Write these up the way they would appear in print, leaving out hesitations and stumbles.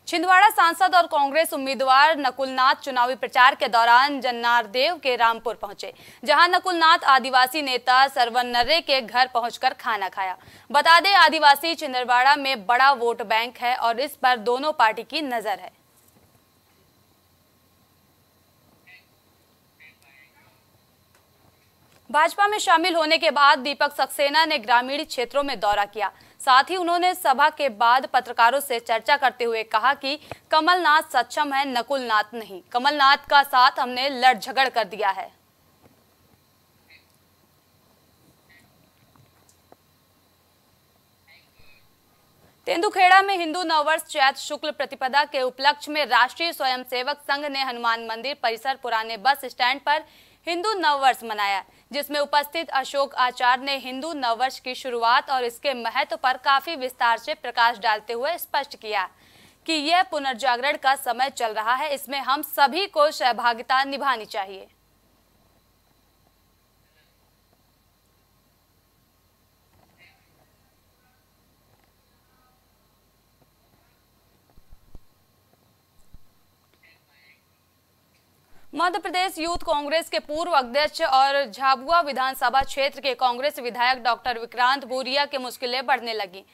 छिंदवाड़ा सांसद और कांग्रेस उम्मीदवार नकुलनाथ चुनावी प्रचार के दौरान जन्नारदेव के रामपुर पहुंचे, जहां नकुलनाथ आदिवासी नेता सरवन नर्रे के घर पहुंचकर खाना खाया। बता दें, आदिवासी छिंदवाड़ा में बड़ा वोट बैंक है और इस पर दोनों पार्टी की नजर है। भाजपा में शामिल होने के बाद दीपक सक्सेना ने ग्रामीण क्षेत्रों में दौरा किया। साथ ही उन्होंने सभा के बाद पत्रकारों से चर्चा करते हुए कहा कि कमलनाथ सक्षम है, नकुलनाथ नहीं। कमलनाथ का साथ हमने लड़ झगड़ कर दिया है। तेंदुखेड़ा में हिंदू नववर्ष चैत्र शुक्ल प्रतिपदा के उपलक्ष्य में राष्ट्रीय स्वयंसेवक संघ ने हनुमान मंदिर परिसर पुराने बस स्टैंड पर हिंदू नववर्ष मनाया, जिसमें उपस्थित अशोक आचार्य ने हिंदू नववर्ष की शुरुआत और इसके महत्व पर काफी विस्तार से प्रकाश डालते हुए स्पष्ट किया कि यह पुनर्जागरण का समय चल रहा है, इसमें हम सभी को सहभागिता निभानी चाहिए। मध्य प्रदेश यूथ कांग्रेस के पूर्व अध्यक्ष और झाबुआ विधानसभा क्षेत्र के कांग्रेस विधायक डॉक्टर विक्रांत भूरिया की मुश्किलें बढ़ने लगी।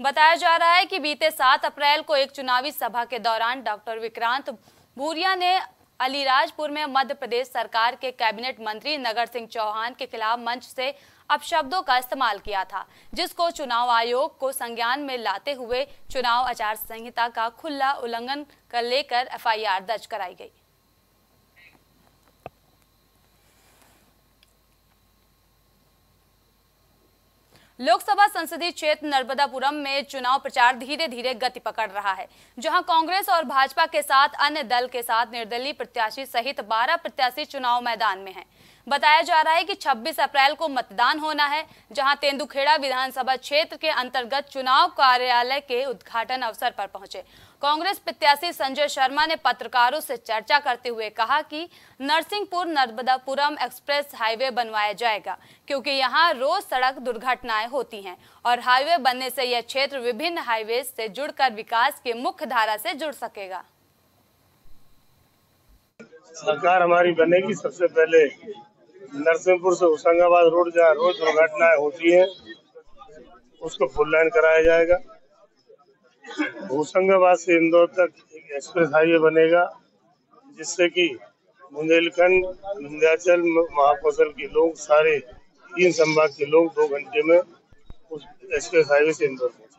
बताया जा रहा है कि बीते 7 अप्रैल को एक चुनावी सभा के दौरान डॉक्टर विक्रांत भूरिया ने अलीराजपुर में मध्य प्रदेश सरकार के कैबिनेट मंत्री नगर सिंह चौहान के खिलाफ मंच से अपशब्दों का इस्तेमाल किया था, जिसको चुनाव आयोग को संज्ञान में लाते हुए चुनाव आचार संहिता का खुला उल्लंघन कर लेकर FIR दर्ज कराई गई। लोकसभा संसदीय क्षेत्र नर्मदापुरम में चुनाव प्रचार धीरे धीरे गति पकड़ रहा है, जहां कांग्रेस और भाजपा के साथ अन्य दल के साथ निर्दलीय प्रत्याशी सहित 12 प्रत्याशी चुनाव मैदान में हैं। बताया जा रहा है कि 26 अप्रैल को मतदान होना है, जहां तेंदुखेड़ा विधानसभा क्षेत्र के अंतर्गत चुनाव कार्यालय के उद्घाटन अवसर पर पहुंचे कांग्रेस प्रत्याशी संजय शर्मा ने पत्रकारों से चर्चा करते हुए कहा कि नरसिंहपुर नर्मदापुरम एक्सप्रेस हाईवे बनवाया जाएगा, क्योंकि यहां रोज सड़क दुर्घटनाएं होती हैं और हाईवे बनने से यह क्षेत्र विभिन्न हाईवे से जुड़कर विकास की मुख्य धारा से जुड़ सकेगा। सरकार हमारी बनेगी, सबसे पहले नरसिंहपुर से होशंगाबाद रोड जहाँ रोज दुर्घटनाएं होती हैं उसको फुल लाइन कराया जाएगा। होशंगाबाद से इंदौर तक एक एक्सप्रेस हाईवे बनेगा, जिससे कि बुंदेलखंड, विंध्याचल, महाकौशल के लोग, सारे 3 संभाग के लोग 2 घंटे में उस एक्सप्रेस हाईवे से इंदौर पहुंचेंगे।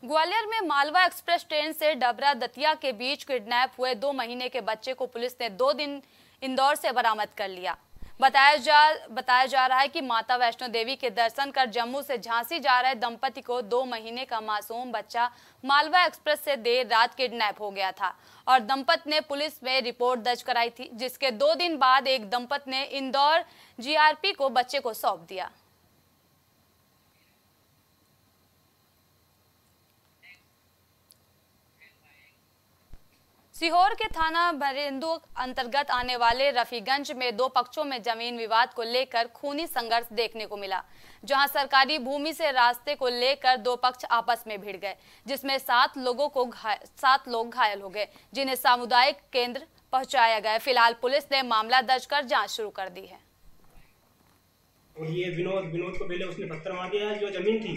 ग्वालियर में मालवा एक्सप्रेस ट्रेन से डबरा दतिया के बीच किडनैप हुए 2 महीने के बच्चे को पुलिस ने 2 दिन इंदौर से बरामद कर लिया। बताया जा रहा है कि माता वैष्णो देवी के दर्शन कर जम्मू से झांसी जा रहे दंपति को 2 महीने का मासूम बच्चा मालवा एक्सप्रेस से देर रात किडनैप हो गया था और दंपति ने पुलिस में रिपोर्ट दर्ज कराई थी, जिसके 2 दिन बाद एक दंपति ने इंदौर GRP को बच्चे को सौंप दिया। सीहोर के थाना बरेंदु अंतर्गत आने वाले रफीगंज में 2 पक्षों में जमीन विवाद को लेकर खूनी संघर्ष देखने को मिला, जहां सरकारी भूमि से रास्ते को लेकर 2 पक्ष आपस में भिड़ गए, जिसमें 7 लोग घायल हो गए, जिन्हें सामुदायिक केंद्र पहुंचाया गया। फिलहाल पुलिस ने मामला दर्ज कर जांच शुरू कर दी है। और ये विनोद को पहले उसने पत्थर मार दिया, जो जमीन थी,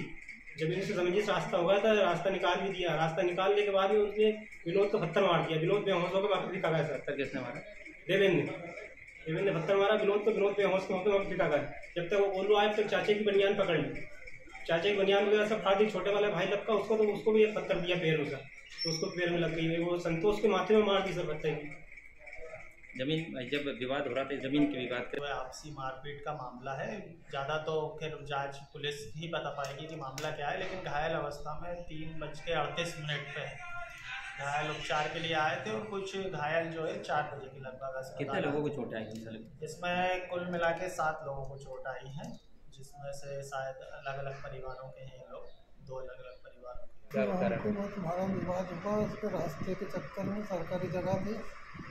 जमीन से जमीन रास्ता हो गया था, रास्ता निकाल भी दिया। रास्ता निकालने के बाद भी उसने विनोद को पत्थर मार दिया। विनोद बेहोश होकर वापस दिखा गया। सर किसने मारा? देवेंद्र ने पत्थर मारा विनोद को। विनोद बेहोश होकर वापस दिखा गया। जब तक वो बोलू आए तब चाचे की बनियान पकड़ ली। चाचे की बनियान वगैरह सब फाड़ दी। छोटे वाले भाई लपका उसको भी एक पत्थर दिया पैर में, तो उसको पैर में लग गई। वो संतोष के माथे में मार दी सर पत्थर की। जमीन जब विवाद हो रहा था, जमीन के विवाद का आपसी मारपीट का मामला है। ज़्यादा तो खैर जांच पुलिस ही बता पाएगी कि मामला क्या है, लेकिन घायल अवस्था में 3:38 पे घायल उपचार के लिए आए थे और कुछ घायल जो है 4 बजे के लगभग। कितने लोगों को चोट आई है? इसमें कुल मिला के 7 लोगों को चोट आई है, जिसमें से शायद अलग अलग परिवारों के हैं लोग, 2 अलग अलग परिवारों के। बहुत हमारा विवाद हुआ, उसके रास्ते के चक्कर में सरकारी जगह थी,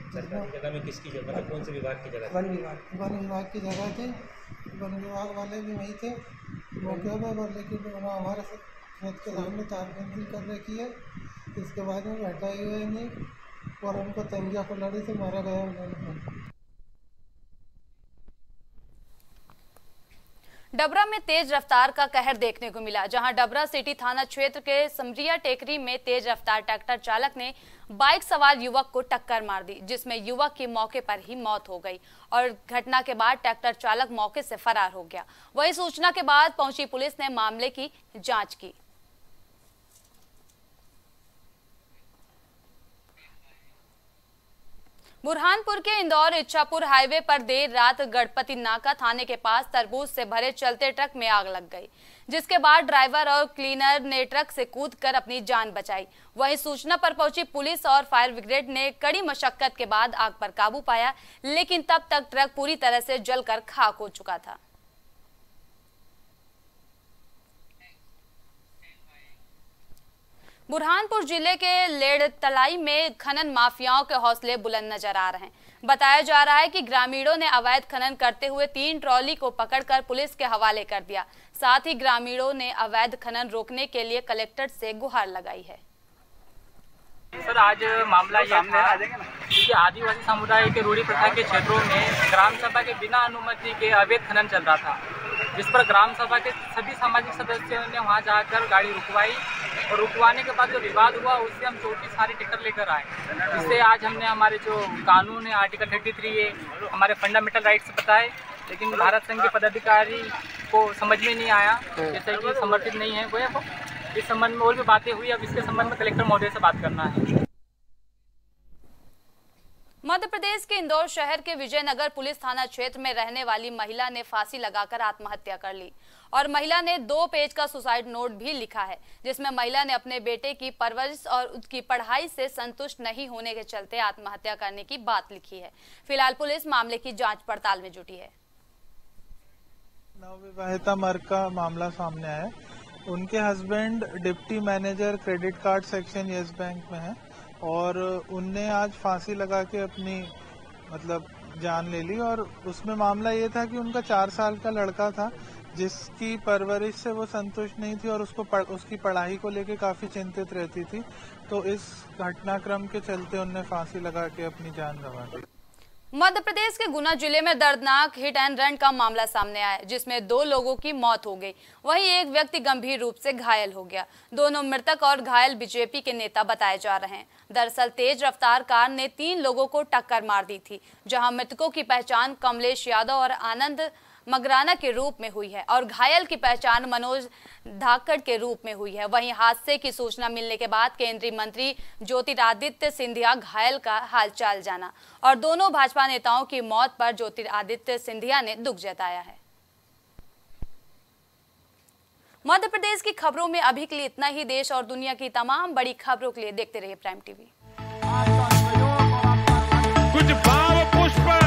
सरकारी जगह में किसकी जगह, मतलब कौन से विभाग की जगह? वन विभाग की जगह थी। वन विभाग वाले भी वहीं थे मौके पर, लेकिन हमारे खेत के सामने तारबंदी कर रखी है। इसके बाद में हटाई हुए नहीं और उनको तंगिया को लड़ी से मारा गया उन्होंने। डबरा में तेज रफ्तार का कहर देखने को मिला, जहां डबरा सिटी थाना क्षेत्र के समरिया टेकरी में तेज रफ्तार ट्रैक्टर चालक ने बाइक सवार युवक को टक्कर मार दी, जिसमें युवक की मौके पर ही मौत हो गई और घटना के बाद ट्रैक्टर चालक मौके से फरार हो गया। वहीं सूचना के बाद पहुंची पुलिस ने मामले की जांच की। बुरहानपुर के इंदौर इच्छापुर हाईवे पर देर रात गणपति नाका थाने के पास तरबूज से भरे चलते ट्रक में आग लग गई, जिसके बाद ड्राइवर और क्लीनर ने ट्रक से कूदकर अपनी जान बचाई। वहीं सूचना पर पहुंची पुलिस और फायर ब्रिगेड ने कड़ी मशक्कत के बाद आग पर काबू पाया, लेकिन तब तक ट्रक पूरी तरह से जलकर खाक हो चुका था। बुरहानपुर जिले के लेड़तलाई में खनन माफियाओं के हौसले बुलंद नजर आ रहे हैं। बताया जा रहा है कि ग्रामीणों ने अवैध खनन करते हुए 3 ट्रॉली को पकड़कर पुलिस के हवाले कर दिया। साथ ही ग्रामीणों ने अवैध खनन रोकने के लिए कलेक्टर से गुहार लगाई है। सर, आज मामला यह था कि आदिवासी समुदाय के रूढ़ी प्रथा के क्षेत्रों में ग्राम सभा के बिना अनुमति के अवैध खनन चल रहा था, जिस पर ग्राम सभा के सभी सामाजिक सदस्यों ने वहां जाकर गाड़ी रुकवाई और रुकवाने के बाद जो विवाद हुआ उससे हम 34 सारे टिकट लेकर आए, जिससे आज हमने हमारे जो कानून है आर्टिकल 33 है हमारे फंडामेंटल राइट्स बताए, लेकिन भारत संघ के पदाधिकारी को समझ में नहीं आया, जैसे कि समर्थित नहीं है वो। इस संबंध में और भी बातें हुई, अब इसके संबंध में कलेक्टर महोदय से बात करना है। मध्य प्रदेश के इंदौर शहर के विजयनगर पुलिस थाना क्षेत्र में रहने वाली महिला ने फांसी लगाकर आत्महत्या कर ली और महिला ने 2 पेज का सुसाइड नोट भी लिखा है, जिसमें महिला ने अपने बेटे की परवरिश और उसकी पढ़ाई से संतुष्ट नहीं होने के चलते आत्महत्या करने की बात लिखी है। फिलहाल पुलिस मामले की जांच पड़ताल में जुटी है। नवविवाहिता मर्ग का मामला सामने आया है। उनके husband deputy manager credit card section yes bank में है और उनने आज फांसी लगा के अपनी जान ले ली। और उसमें मामला ये था कि उनका 4 साल का लड़का था जिसकी परवरिश से वो संतुष्ट नहीं थी और उसकी पढ़ाई को लेके काफी चिंतित रहती थी, तो इस घटनाक्रम के चलते उनने फांसी लगा के अपनी जान गंवा दी। मध्य प्रदेश के गुना जिले में दर्दनाक हिट एंड रन का मामला सामने आया, जिसमें 2 लोगों की मौत हो गई, वहीं एक व्यक्ति गंभीर रूप से घायल हो गया। दोनों मृतक और घायल बीजेपी के नेता बताए जा रहे हैं। दरअसल तेज रफ्तार कार ने 3 लोगों को टक्कर मार दी थी, जहां मृतकों की पहचान कमलेश यादव और आनंद मगराना के रूप में हुई है और घायल की पहचान मनोज धाकड़ के रूप में हुई है। वहीं हादसे की सूचना मिलने के बाद केंद्रीय मंत्री ज्योतिरादित्य सिंधिया घायल का हालचाल जाना और दोनों भाजपा नेताओं की मौत पर ज्योतिरादित्य सिंधिया ने दुख जताया है। मध्य प्रदेश की खबरों में अभी के लिए इतना ही। देश और दुनिया की तमाम बड़ी खबरों के लिए देखते रहिए प्राइम टीवी। कुछ भाव पुष्प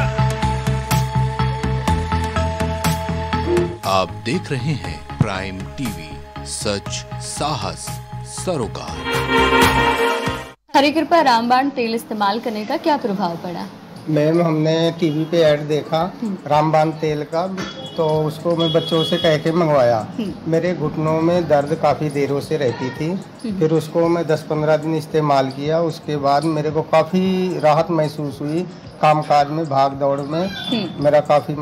आप देख रहे हैं प्राइम टीवी, सच साहस सरोकार। हरी कृपा रामबाण तेल इस्तेमाल करने का क्या प्रभाव पड़ा? मैम, हमने टीवी पे ऐड देखा रामबाण तेल का, तो उसको मैं बच्चों से कह के मंगवाया। मेरे घुटनों में दर्द काफ़ी देरों से रहती थी, फिर उसको मैं 10-15 दिन इस्तेमाल किया। उसके बाद मेरे को काफ़ी राहत महसूस हुई। कामकाज में, भाग दौड़ में मेरा काफ़ी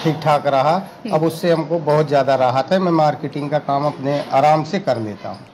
ठीक ठाक रहा। अब उससे हमको बहुत ज़्यादा राहत है। मैं मार्केटिंग का काम अपने आराम से कर लेता हूँ।